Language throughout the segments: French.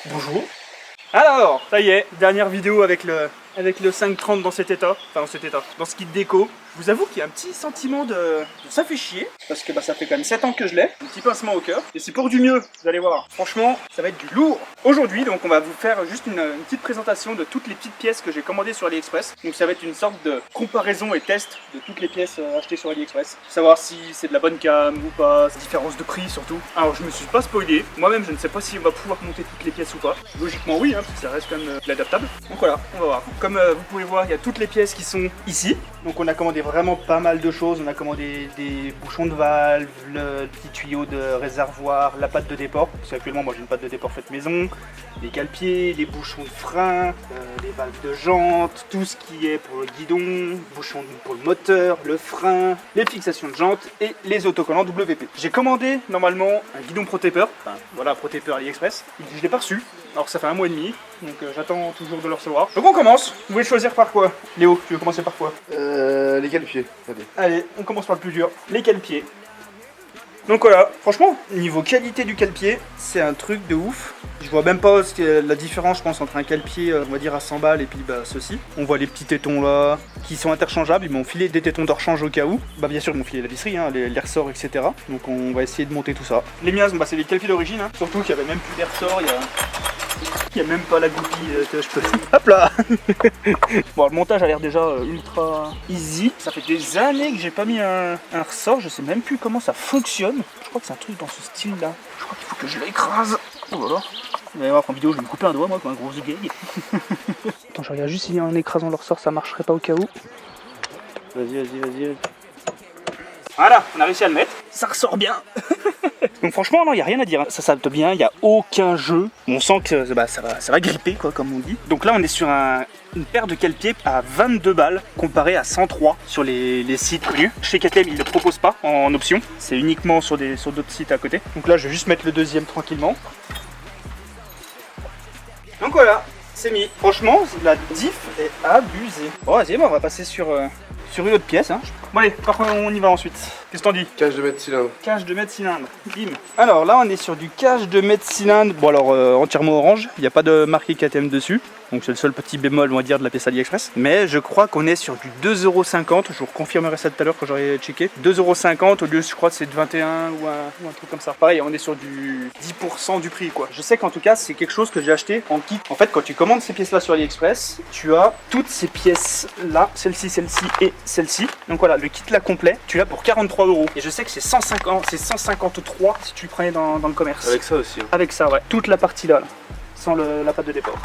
Bonjour. Alors, ça y est, dernière vidéo avec le 530 dans cet état, dans ce kit déco. Je vous avoue qu'il y a un petit sentiment de ça fait chier, parce que ça fait quand même 7 ans que je l'ai, un petit pincement au cœur, et c'est pour du mieux, vous allez voir. Franchement, ça va être du lourd. Aujourd'hui, donc on va vous faire juste une petite présentation de toutes les petites pièces que j'ai commandées sur AliExpress. Donc ça va être une sorte de comparaison et test de toutes les pièces achetées sur AliExpress. Savoir si c'est de la bonne cam ou pas, différence de prix surtout. Alors je me suis pas spoilé, moi-même je ne sais pas si on va pouvoir monter toutes les pièces ou pas. Logiquement oui, parce que ça reste quand même l'adaptable. Donc voilà, on va voir. Comme vous pouvez voir, il y a toutes les pièces qui sont ici. Donc on a commandé vraiment pas mal de choses. On a commandé des bouchons de valve, le petit tuyau de réservoir, la patte de déport. Parce qu'actuellement moi j'ai une patte de déport faite maison, les cale-pieds, les bouchons de frein, les valves de jantes, tout ce qui est pour le guidon, bouchons pour le moteur, le frein, les fixations de jantes et les autocollants WP. J'ai commandé normalement un guidon ProTaper, enfin voilà ProTaper AliExpress. Je l'ai pas reçu. Alors ça fait 1 mois et demi, donc j'attends toujours de le recevoir. Donc on commence. Vous voulez choisir par quoi? Léo, tu veux commencer par quoi? Les cale-pieds. Allez, on commence par le plus dur, les cale-pieds. Donc voilà, franchement, niveau qualité du cale-pied, c'est un truc de ouf. Je vois même pas la différence, je pense, entre un cale-pied, on va dire à 100 balles et puis ceci. On voit les petits tétons là, qui sont interchangeables. Ils m'ont filé des tétons de rechange au cas où. Bien sûr, ils m'ont filé la visserie, les ressorts, etc. Donc on va essayer de monter tout ça. Les miens, c'est les cale-pieds d'origine, surtout qu'il n'y avait même plus des ressorts. Il n'y a même pas la goupille, je peux... Hop là. Bon, le montage a l'air déjà ultra easy. Ça fait des années que j'ai pas mis un ressort, je sais même plus comment ça fonctionne. Je crois que c'est un truc dans ce style là. Je crois qu'il faut que je l'écrase. Oh là là. Vous allez voir qu'en vidéo je vais me couper un doigt moi comme un gros gay. Attends, je regarde juste si en écrasant le ressort ça marcherait pas au cas où. Vas-y. Voilà, on a réussi à le mettre. Ça ressort bien. Donc franchement, non, il n'y a rien à dire. Ça s'adapte bien, il n'y a aucun jeu. On sent que ça va gripper, quoi, comme on dit. Donc là, on est sur une paire de cale-pieds à 22 balles, comparé à 103 sur les sites connus. Chez KTM, ils ne le proposent pas en option. C'est uniquement sur d'autres sites à côté. Donc là, je vais juste mettre le deuxième tranquillement. Donc voilà, c'est mis. Franchement, la diff est abusée. Bon, vas-y, on va passer sur une autre pièce. Bon allez, par contre on y va ensuite. Qu'est-ce que t'en dis? Cage de mètre cylindre. Cage de mètre cylindre, bim. Alors là on est sur du cage de mètre cylindre. Bon alors entièrement orange, il n'y a pas de marqué KTM dessus. Donc c'est le seul petit bémol on va dire de la pièce AliExpress. Mais je crois qu'on est sur du 2,50€. Je vous confirmerai ça tout à l'heure quand j'aurai checké. 2,50€ au lieu je crois que c'est de 21 ou un truc comme ça. Pareil on est sur du 10% du prix quoi. Je sais qu'en tout cas c'est quelque chose que j'ai acheté en kit. En fait quand tu commandes ces pièces là sur AliExpress, tu as toutes ces pièces là, celle-ci et celle-ci. Donc voilà, le kit là complet, tu l'as pour 43€. Et je sais que c'est 153 si tu le prenais dans le commerce. Avec ça aussi. Avec ça, ouais. Toute la partie là, sans la pâte de déport.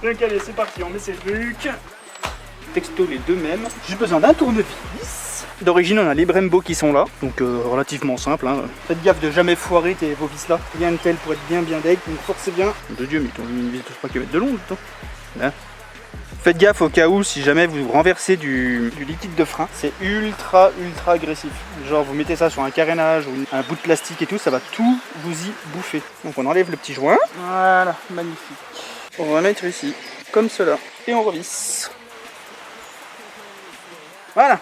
Donc allez, c'est parti, on met ces trucs. Texto les deux mêmes. J'ai besoin d'un tournevis. D'origine, on a les Brembo qui sont là, donc relativement simple. Faites gaffe de jamais foirer vos vis là. Rien de tel pour être bien deg, donc forcez bien. De Dieu, mais ils ont mis une vis de 3 km de long, putain. Là. Faites gaffe au cas où si jamais vous renversez du liquide de frein, c'est ultra agressif. Genre vous mettez ça sur un carénage ou un bout de plastique et tout, ça va tout vous y bouffer. Donc on enlève le petit joint. Voilà, magnifique. On va mettre ici, comme cela, et on revisse. Voilà,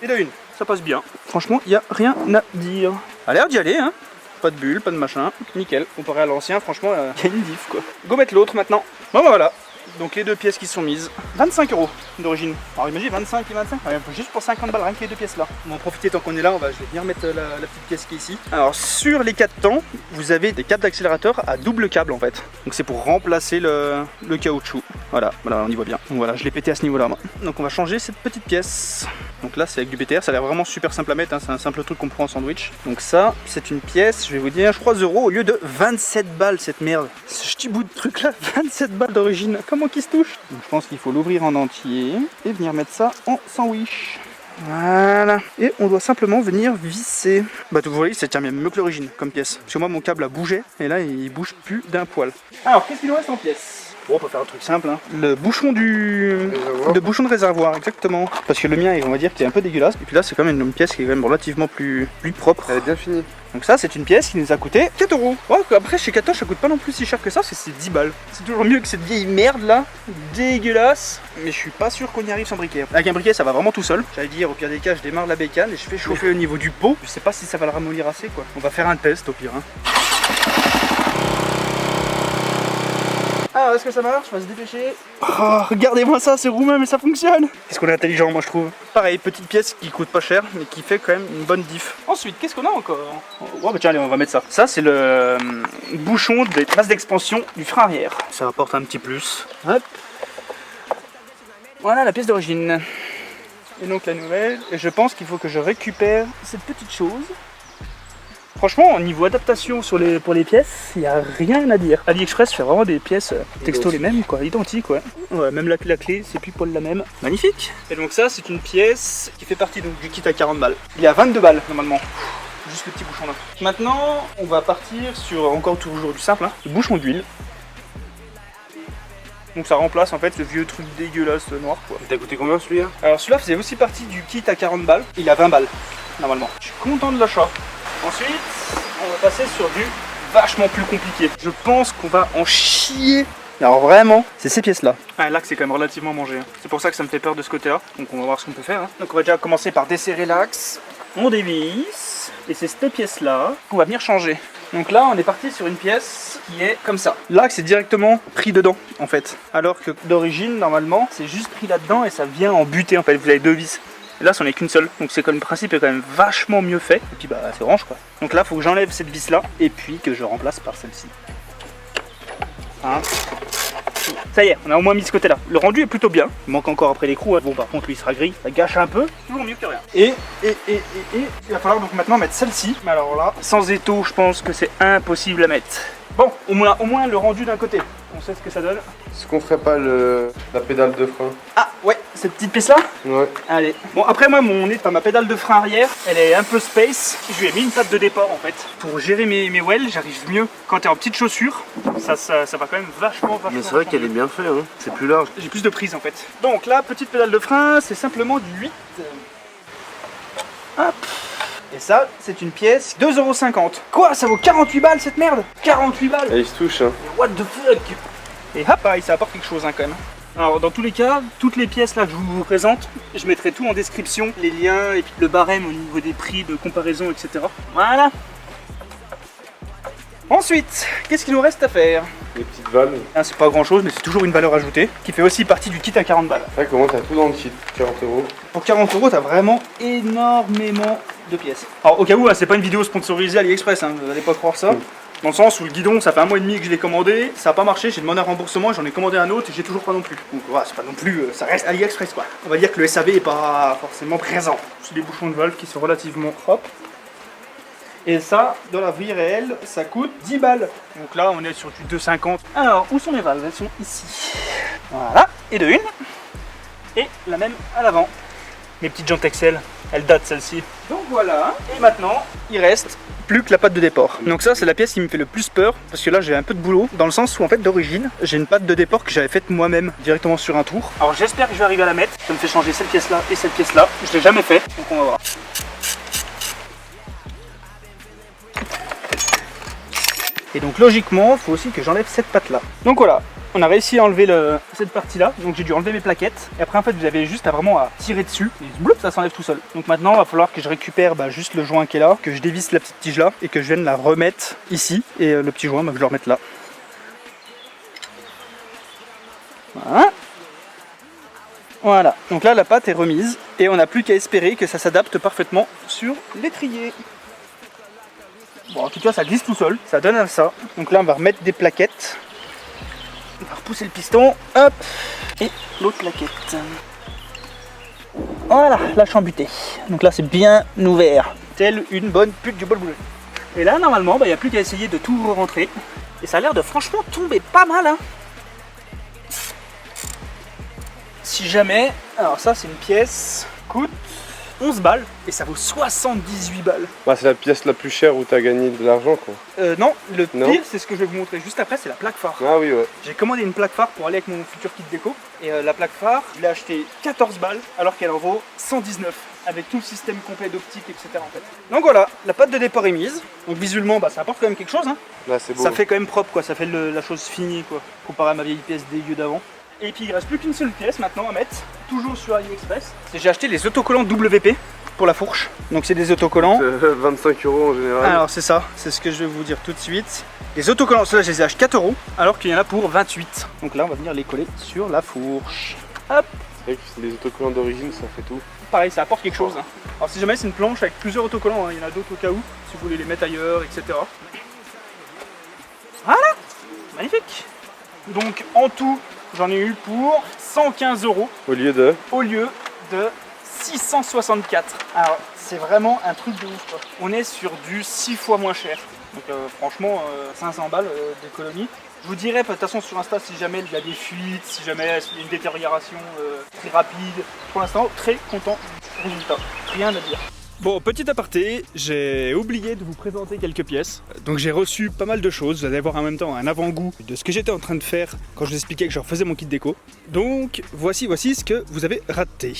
et de une, ça passe bien. Franchement, il n'y a rien à dire. A l'air d'y aller, Pas de bulle, pas de machin, nickel. Comparé à l'ancien, franchement, il y a une diff quoi. Go mettre l'autre maintenant. Bon bah voilà. Donc les deux pièces qui sont mises, 25€ d'origine. Alors imagine 25 et 25, juste pour 50 balles rien que les deux pièces là. On va en profiter tant qu'on est là, je vais venir mettre la petite pièce qui est ici. Alors sur les 4 temps, vous avez des câbles d'accélérateur à double câble en fait. Donc c'est pour remplacer le caoutchouc. Voilà, on y voit bien. Donc voilà, je l'ai pété à ce niveau là. Donc on va changer cette petite pièce. Donc là c'est avec du BTR, ça a l'air vraiment super simple à mettre, c'est un simple truc qu'on prend en sandwich. Donc ça, c'est une pièce, je vais vous dire, 3€ au lieu de 27 balles cette merde. Ce petit bout de truc là, 27 balles d'origine. Comment qui se touche? Donc je pense qu'il faut l'ouvrir en entier et venir mettre ça en sandwich. Voilà. Et on doit simplement venir visser. Vous voyez, ça tient même mieux que l'origine comme pièce. Parce que moi mon câble a bougé et là il bouge plus d'un poil. Alors qu'est-ce qu'il nous reste en pièce? Bon, on peut faire un truc simple. Le bouchon de réservoir, exactement. Parce que le mien, on va dire qu'il est un peu dégueulasse. Et puis là, c'est quand même une pièce qui est quand même relativement plus propre. Elle est bien finie. Donc ça, c'est une pièce qui nous a coûté 4€. Bon, après, chez Kato, ça coûte pas non plus si cher que ça, c'est 10 balles. C'est toujours mieux que cette vieille merde là, dégueulasse. Mais je suis pas sûr qu'on y arrive sans briquet. Avec un briquet, ça va vraiment tout seul. J'allais dire, au pire des cas, je démarre la bécane et je fais chauffer au niveau du pot. Je sais pas si ça va le ramollir assez, quoi. On va faire un test au pire. Alors, est-ce que ça marche? On va se dépêcher. Oh, regardez-moi ça, c'est roumain, mais ça fonctionne. Qu'est-ce qu'on est intelligent, moi, je trouve. Pareil, petite pièce qui coûte pas cher, mais qui fait quand même une bonne diff. Ensuite, qu'est-ce qu'on a encore? Oh, bah tiens, allez, on va mettre ça. Ça, c'est le bouchon des traces d'expansion du frein arrière. Ça apporte un petit plus. Hop. Voilà la pièce d'origine. Et donc la nouvelle, et je pense qu'il faut que je récupère cette petite chose. Franchement, au niveau adaptation pour les pièces, il n'y a rien à dire. AliExpress fait vraiment des pièces texto les mêmes, quoi, identiques, ouais. Ouais, même la clé, c'est plus poil la même. Magnifique. Et donc ça, c'est une pièce qui fait partie donc, du kit à 40 balles. Il y a 22 balles normalement. Juste le petit bouchon là. Maintenant, on va partir sur encore toujours du simple, hein, le bouchon d'huile. Donc ça remplace en fait ce vieux truc dégueulasse noir, quoi. T'as coûté combien celui-là? Alors celui-là faisait aussi partie du kit à 40 balles. Il a 20 balles normalement. Je suis content de l'achat. Ensuite, on va passer sur du vachement plus compliqué. Je pense qu'on va en chier. Alors vraiment, c'est ces pièces-là. Ah, l'axe est quand même relativement mangé. Hein. C'est pour ça que ça me fait peur de ce côté-là. Donc on va voir ce qu'on peut faire. Hein. Donc on va déjà commencer par desserrer l'axe. On dévisse. Et c'est cette pièce-là qu'on va venir changer. Donc là, on est parti sur une pièce qui est comme ça. L'axe est directement pris dedans, en fait. Alors que d'origine, normalement, c'est juste pris là-dedans et ça vient en butée, en fait. Vous avez deux vis. Et là, c'en est qu'une seule. Donc c'est comme le principe est quand même vachement mieux fait. Et puis bah, c'est orange, quoi. Donc là, il faut que j'enlève cette vis-là et puis que je remplace par celle-ci. Hein? Ça y est, on a au moins mis ce côté-là. Le rendu est plutôt bien. Il manque encore après l'écrou. Hein. Bon, par contre, lui, il sera gris. Ça gâche un peu. Toujours mieux que rien. Et il va falloir donc maintenant mettre celle-ci. Mais alors là, sans étau, je pense que c'est impossible à mettre. Bon, au moins le rendu d'un côté. On sait ce que ça donne. Est-ce qu'on ferait pas la pédale de frein? Ah, ouais, cette petite pièce-là? Ouais. Allez. Bon, après, moi, ma pédale de frein arrière, elle est un peu space. Je lui ai mis une patte de départ, en fait. Pour gérer mes wells, j'arrive mieux. Quand t'es en petite chaussure, ça va quand même vachement. Mais c'est vrai qu'elle est bien faite, hein. C'est plus large. J'ai plus de prise, en fait. Donc, la petite pédale de frein, c'est simplement du 8. Hop. Et ça, c'est une pièce 2,50 €. Quoi? Ça vaut 48 balles, cette merde? 48 balles? Elle se touche, hein. What the fuck? Et hop, pareil, ça apporte quelque chose, hein, quand même. Alors dans tous les cas, toutes les pièces là que je vous présente, je mettrai tout en description, les liens et puis le barème au niveau des prix de comparaison, etc. Voilà. Ensuite, qu'est-ce qu'il nous reste à faire? Les petites valves. Ah, c'est pas grand chose, mais c'est toujours une valeur ajoutée, qui fait aussi partie du kit à 40 balles. Ouais, comment t'as tout dans le kit? 40 €. Pour 40 €, t'as vraiment énormément de pièces. Alors au cas où, hein, c'est pas une vidéo sponsorisée AliExpress, hein, vous allez pas croire ça. Dans le sens où le guidon, ça fait 1 mois et demi que je l'ai commandé, ça n'a pas marché, j'ai demandé un remboursement, j'en ai commandé un autre et j'ai toujours pas non plus. Donc voilà, c'est pas non plus, ça reste AliExpress quoi. On va dire que le SAV est pas forcément présent. C'est des bouchons de valve qui sont relativement propres. Et ça, dans la vie réelle, ça coûte 10 balles. Donc là, on est sur du 2,50 €. Alors, où sont les valves? Elles sont ici. Voilà, et de une. Et la même à l'avant. Mes petites jantes Excel, elles datent celle-ci. Donc voilà, et maintenant, il reste plus que la patte de départ. Donc ça, c'est la pièce qui me fait le plus peur, parce que là, j'ai un peu de boulot, dans le sens où, en fait, d'origine, j'ai une patte de départ que j'avais faite moi-même, directement sur un tour. Alors j'espère que je vais arriver à la mettre. Ça me fait changer cette pièce-là et cette pièce-là. Je l'ai jamais fait, donc on va voir. Et donc logiquement, il faut aussi que j'enlève cette patte-là. Donc voilà, on a réussi à enlever cette partie-là. Donc j'ai dû enlever mes plaquettes. Et après, en fait, vous avez juste vraiment à tirer dessus. Et bloup, ça s'enlève tout seul. Donc maintenant, il va falloir que je récupère juste le joint qui est là, que je dévisse la petite tige là et que je vienne la remettre ici. Et le petit joint, je le remette là. Voilà. Voilà. Donc là, la pâte est remise. Et on n'a plus qu'à espérer que ça s'adapte parfaitement sur l'étrier. Bon, en tout cas, ça glisse tout seul, ça donne à ça. Donc là, on va remettre des plaquettes. On va repousser le piston, hop, et l'autre plaquette. Voilà, la chambutée. Donc là, c'est bien ouvert, telle une bonne pute du bol boulot. Et là, normalement, il n'y a plus qu'à essayer de tout rentrer. Et ça a l'air de franchement tomber pas mal, hein. Si jamais, alors ça, c'est une pièce, coûte 11 balles et ça vaut 78 balles. Bah, c'est la pièce la plus chère où t'as gagné de l'argent quoi. Non, le pire c'est ce que je vais vous montrer juste après, c'est la plaque phare. Ah oui ouais. J'ai commandé une plaque phare pour aller avec mon futur kit déco et la plaque phare, je l'ai acheté 14 balles alors qu'elle en vaut 119 avec tout le système complet d'optique etc. en fait. Donc voilà, la pâte de départ est mise. Donc visuellement ça apporte quand même quelque chose hein. Là c'est beau. Ça fait quand même propre quoi, ça fait la chose finie quoi, comparé à ma vieille pièce dégueu d'avant. Et puis il reste plus qu'une seule pièce maintenant à mettre, toujours sur AliExpress. J'ai acheté les autocollants WP pour la fourche. Donc c'est des autocollants. 25 € en général. Alors c'est ça, c'est ce que je vais vous dire tout de suite. Les autocollants, ceux-là je les ai achetés 4 €, alors qu'il y en a pour 28. Donc là on va venir les coller sur la fourche. Hop. C'est vrai que les autocollants d'origine, ça fait tout. Pareil, ça apporte quelque chose. Hein. Alors si jamais c'est une planche avec plusieurs autocollants, hein, il y en a d'autres au cas où, si vous voulez les mettre ailleurs, etc. Voilà, magnifique. Donc en tout, j'en ai eu pour 115 € Au lieu de... au lieu de 664. Alors c'est vraiment un truc de ouf quoi. On est sur du 6 fois moins cher. Donc franchement 500 balles d'économie. Je vous dirai de toute façon sur Insta si jamais il y a des fuites, si jamais il y a une détérioration très rapide. Pour l'instant très content du résultat. Rien à dire. Bon, petit aparté, j'ai oublié de vous présenter quelques pièces. Donc j'ai reçu pas mal de choses, vous allez voir en même temps un avant-goût de ce que j'étais en train de faire quand je vous expliquais que je refaisais mon kit déco. Donc voici ce que vous avez raté.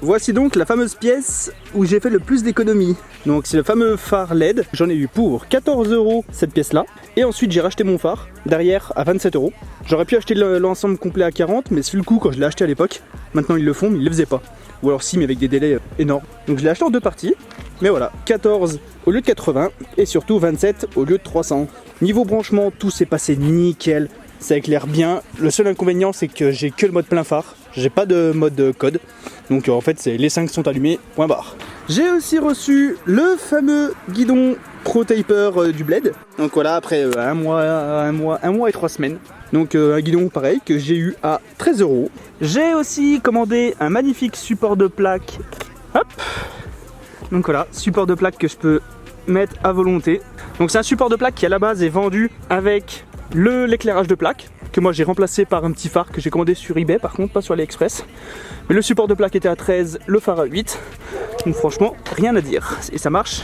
Voici donc la fameuse pièce où j'ai fait le plus d'économies. Donc c'est le fameux phare LED, j'en ai eu pour 14 € cette pièce là. Et ensuite j'ai racheté mon phare derrière à 27 €. J'aurais pu acheter l'ensemble complet à 40, mais sur le coup quand je l'ai acheté à l'époque, maintenant ils le font mais ils le faisaient pas. Ou alors si, mais avec des délais énormes. Donc je l'ai acheté en 2 parties. Mais voilà, 14 au lieu de 80 et surtout 27 au lieu de 300. Niveau branchement, tout s'est passé nickel. Ça éclaire bien. Le seul inconvénient, c'est que j'ai que le mode plein phare. J'ai pas de mode code. Donc en fait, c'est les 5 sont allumés, point barre. J'ai aussi reçu le fameux guidon Pro Taper du Bled. Donc voilà, après un mois et 3 semaines. Donc un guidon pareil que j'ai eu à 13 €. J'ai aussi commandé un magnifique support de plaque. Hop. Donc voilà, support de plaque que je peux mettre à volonté. Donc c'est un support de plaque qui à la base est vendu avec l'éclairage de plaque, que moi j'ai remplacé par un petit phare que j'ai commandé sur eBay, par contre pas sur AliExpress. Mais le support de plaque était à 13, le phare à 8. Donc franchement, rien à dire. Et ça marche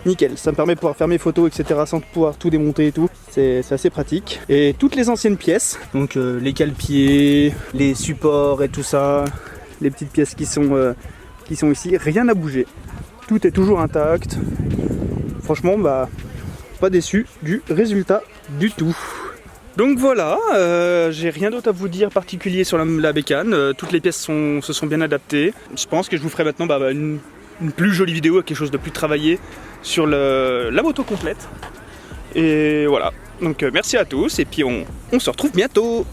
nickel. Ça me permet de pouvoir faire mes photos, etc. sans pouvoir tout démonter et tout. C'est assez pratique. Et toutes les anciennes pièces, donc les cale-pieds, les supports et tout ça, les petites pièces qui sont ici, rien n'a bougé. Tout est toujours intact. Franchement, bah, pas déçu du résultat du tout. Donc voilà, j'ai rien d'autre à vous dire particulier sur la bécane. Toutes les pièces se sont bien adaptées. Je pense que je vous ferai maintenant une plus jolie vidéo, quelque chose de plus travaillé sur la moto complète. Et voilà, donc merci à tous et puis on se retrouve bientôt.